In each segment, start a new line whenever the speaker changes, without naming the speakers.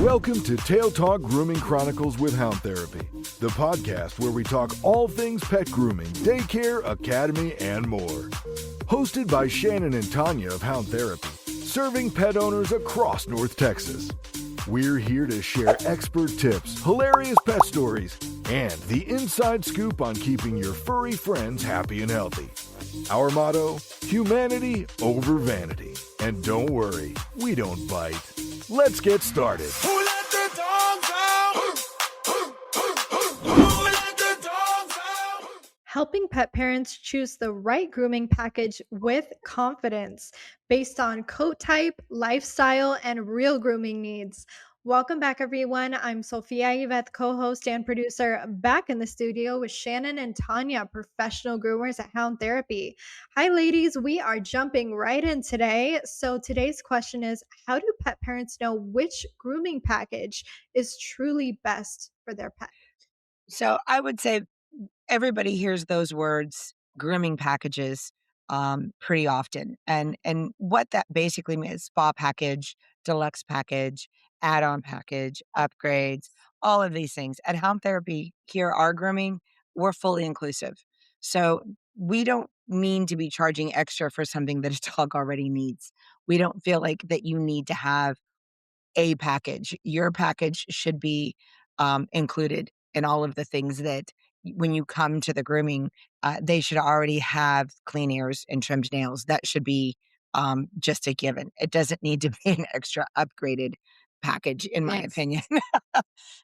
Welcome to Tail Talk Grooming Chronicles with Hound Therapy, the podcast where we talk all things pet grooming, daycare, academy, and more. Hosted by Shannon and Tanya of Hound Therapy, serving pet owners across North Texas. We're here to share expert tips, hilarious pet stories, and the inside scoop on keeping your furry friends happy and healthy. Our motto, humanity over vanity. And don't worry, we don't bite. Let's get started.
Who let the dogs out? Who let the dogs out?
Helping pet parents choose the right grooming package with confidence based on coat type, lifestyle, and real grooming needs. Welcome back, everyone. I'm Sophia Yvette, co-host and producer, back in the studio with Shannon and Tanya, professional groomers at Hound Therapy. Hi, ladies. We are jumping right in today. So today's question is, how do pet parents know which grooming package is truly best for their pet?
So I would say everybody hears those words, grooming packages, pretty often. And what that basically means, spa package, deluxe package, add-on package, upgrades, all of these things. At Hound Therapy, here, our grooming, we're fully inclusive. So we don't mean to be charging extra for something that a dog already needs. We don't feel like that you need to have a package. Your package should be included in all of the things that when you come to the grooming, they should already have clean ears and trimmed nails. That should be just a given. It doesn't need to be an extra upgraded package, in my
Yes.
opinion.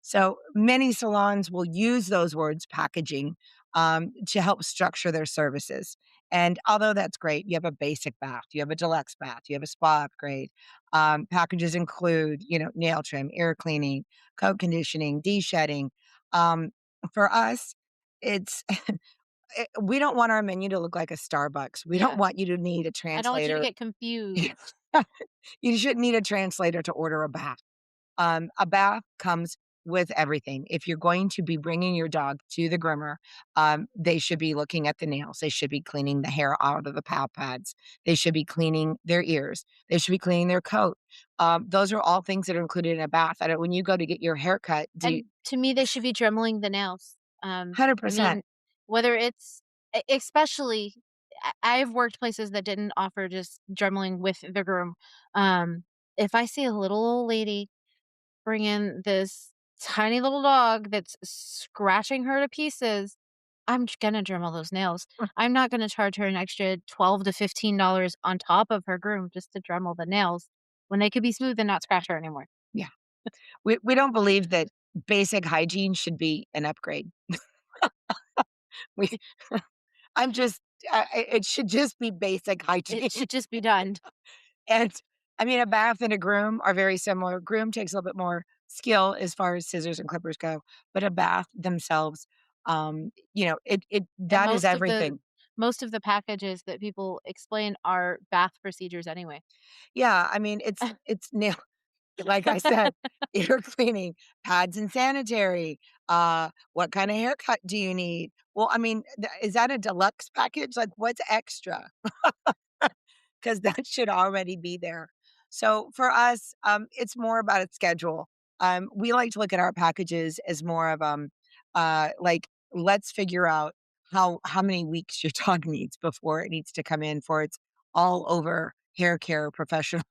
So many salons will use those words, packaging, to help structure their services. And although that's great, you have a basic bath, you have a deluxe bath, you have a spa upgrade. Packages include, nail trim, ear cleaning, coat conditioning, de-shedding. For us, it's we don't want our menu to look like a Starbucks. We don't
Yeah.
want you to need a
I don't want you to
translator.
get confused.
You shouldn't need a translator to order a bath. A bath comes with everything. If you're going to be bringing your dog to the groomer, they should be looking at the nails. They should be cleaning the hair out of the paw pads. They should be cleaning their ears. They should be cleaning their coat. Those are all things that are included in a bath. When you go to get your hair cut,
And to me, they should be dremeling the nails.
100%.
I mean, whether it's especially, I've worked places that didn't offer just dremeling with the groom. If I see a little old lady bring in this tiny little dog that's scratching her to pieces, I'm gonna dremel those nails. I'm not gonna charge her an extra $12 to $15 on top of her groom just to dremel the nails when they could be smooth and not scratch her anymore.
Yeah. We don't believe that basic hygiene should be an upgrade. We I'm just it should just be basic hygiene.
It should just be done.
And I mean, a bath and a groom are very similar. Groom takes a little bit more skill as far as scissors and clippers go, but a bath themselves, that is everything.
Most of the packages that people explain are bath procedures anyway.
Yeah, I mean, it's nail. Like I said, ear cleaning, pads and sanitary. What kind of haircut do you need? Well, I mean, is that a deluxe package? Like, what's extra? Because that should already be there. So for us, it's more about a schedule. We like to look at our packages as more of like, let's figure out how many weeks your dog needs before it needs to come in for its all over hair care professional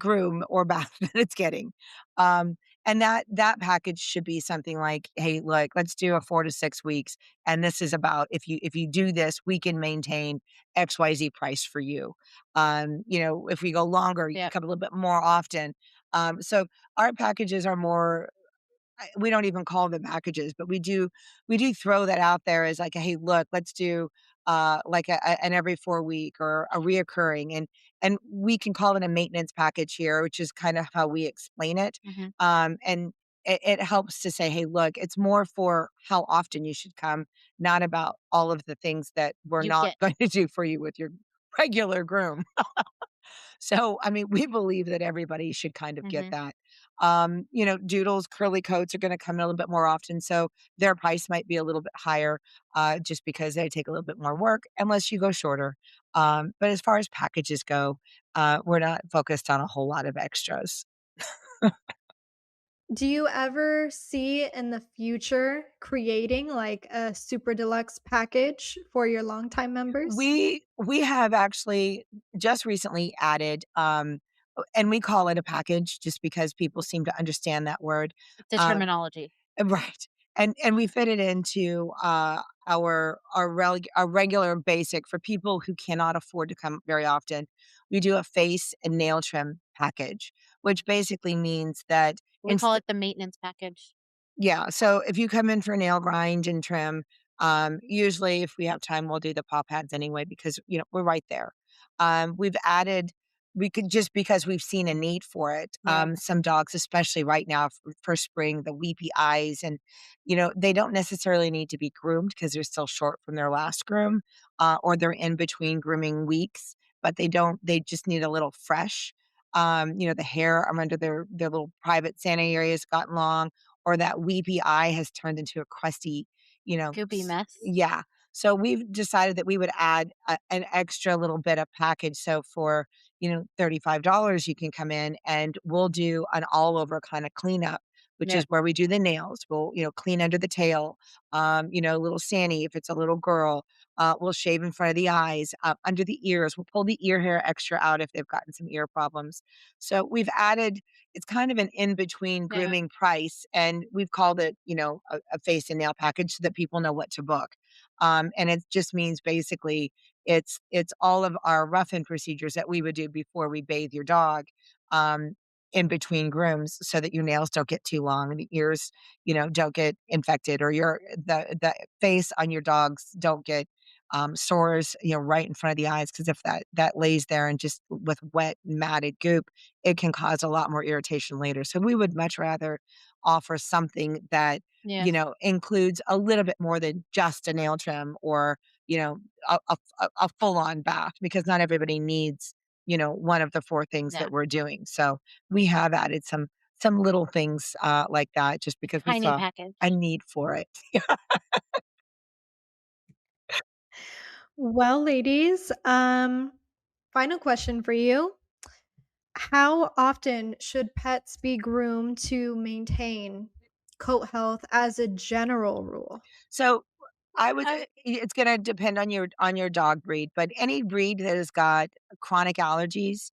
groom or bath that it's getting. And that package should be something like, hey, look, let's do a 4 to 6 weeks. And this is about if you do this, we can maintain XYZ price for you. If we go longer, you
Yeah.
come a little bit more often. So our packages are more, we don't even call them packages, but we do throw that out there as like, hey, look, let's do like an every 4 week or a reoccurring, and we can call it a maintenance package here, which is kind of how we explain it.
Mhm.
And it helps to say, hey, look, it's more for how often you should come, not about all of the things that we're
You
not
get-
going to do for you with your regular groom. So, I mean, we believe that everybody should kind of get
Mhm.
that. Doodles, curly coats are going to come in a little bit more often. So their price might be a little bit higher just because they take a little bit more work unless you go shorter. But as far as packages go, we're not focused on a whole lot of extras.
Do you ever see in the future creating like a super deluxe package for your longtime members?
We have actually just recently added, and we call it a package just because people seem to understand that word.
The
Uh,
terminology.
right, and we fit it into our regular basic for people who cannot afford to come very often. We do a face and nail trim package, which basically means that
We call it the maintenance package.
yeah, so if you come in for nail grind and trim, usually if we have time, we'll do the paw pads anyway because, we're right there. We've added we could just because we've seen a need for it.
Yeah.
Some dogs, especially right now for spring, the weepy eyes and, they don't necessarily need to be groomed because they're still short from their last groom, or they're in between grooming weeks, but they just need a little fresh. The hair under their little private Santa areas gotten long or that weepy eye has turned into a crusty,
Goopy mess.
yeah. So we've decided that we would add an extra little bit of package. So for, $35, you can come in and we'll do an all over kind of cleanup, which
Yeah.
is where we do the nails. We'll, clean under the tail, little Sanny if it's a little girl. We'll shave in front of the eyes, under the ears. We'll pull the ear hair extra out if they've gotten some ear problems. So we've added it's kind of an in-between
Yeah.
grooming price, and we've called it, a face and nail package so that people know what to book. And it just means basically it's all of our rough-in procedures that we would do before we bathe your dog, um, in between grooms so that your nails don't get too long and the ears, don't get infected or the face on your dogs don't get sores, right in front of the eyes. Because if that lays there and just with wet matted goop, it can cause a lot more irritation later. So we would much rather offer something that,
Yeah.
includes a little bit more than just a nail trim or, a full on bath because not everybody needs, one of the four things
Yeah.
that we're doing. So we have added some little things like that just because we
Tiny
saw
package.
a need for it.
Well, ladies, final question for you. How often should pets be groomed to maintain coat health as a general rule?
So I would
I
it's gonna depend on your dog breed, but any breed that has got chronic allergies,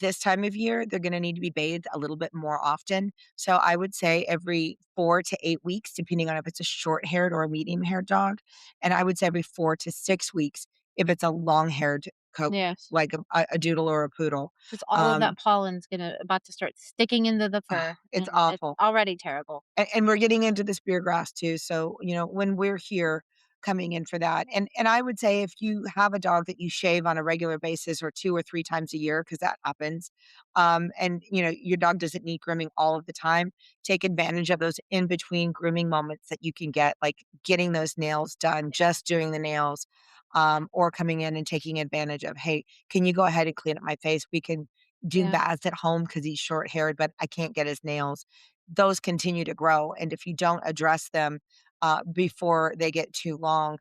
this time of year, they're gonna need to be bathed a little bit more often. So I would say every 4 to 8 weeks, depending on if it's a short-haired or a medium-haired dog, and I would say every 4 to 6 weeks if it's a long-haired coat,
Yes.
like a doodle or a poodle.
'Cause all of
Um,
that pollen's about to start sticking into the fur,
it's
and it's
awful.
already terrible.
And we're getting into the spear grass too. So, when we're here coming in for that. And I would say if you have a dog that you shave on a regular basis or 2 or 3 times a year, because that happens, and your dog doesn't need grooming all of the time, take advantage of those in between grooming moments that you can get, like getting those nails done, just doing the nails, or coming in and taking advantage of, hey, can you go ahead and clean up my face? We can do
Yeah.
baths at home because he's short haired, but I can't get his nails those continue to grow. And if you don't address them before they get too long,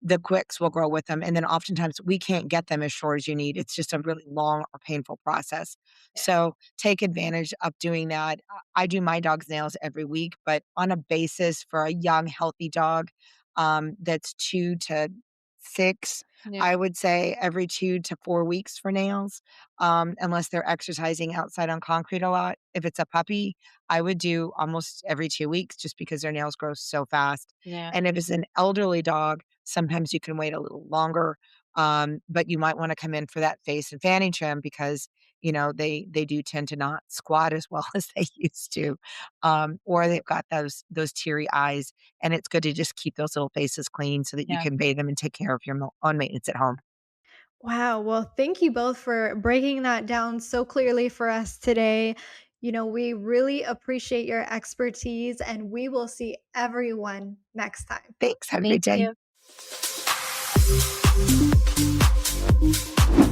the quicks will grow with them. And then oftentimes we can't get them as short as you need. It's just a really long or painful process.
Yeah.
So take advantage of doing that. I do my dog's nails every week, but on a basis for a young, healthy dog that's 2 to 6,
Yeah.
I would say every 2 to 4 weeks for nails, unless they're exercising outside on concrete a lot. If it's a puppy, I would do almost every 2 weeks just because their nails grow so fast.
Yeah.
And if it's an elderly dog, sometimes you can wait a little longer, but you might want to come in for that face and fanny trim because they do tend to not squat as well as they used to, or they've got those teary eyes, and it's good to just keep those little faces clean so that you
Yeah.
can bathe them and take care of your own maintenance at home.
Wow. Well, thank you both for breaking that down so clearly for us today. We really appreciate your expertise and we will see everyone next time.
Thanks. Have a
Thank
great day.
you.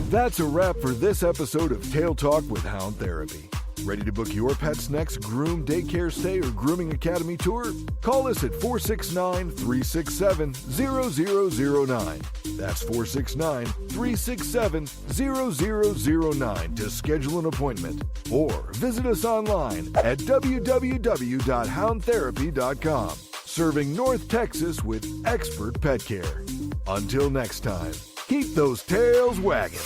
That's a wrap for this episode of Tail Talk with Hound Therapy. Ready to book your pet's next groom, daycare stay, or grooming academy tour? Call us at 469-367-0009. That's 469-367-0009 to schedule an appointment. Or visit us online at www.houndtherapy.com. Serving North Texas with expert pet care. Until next time, keep those tails wagging.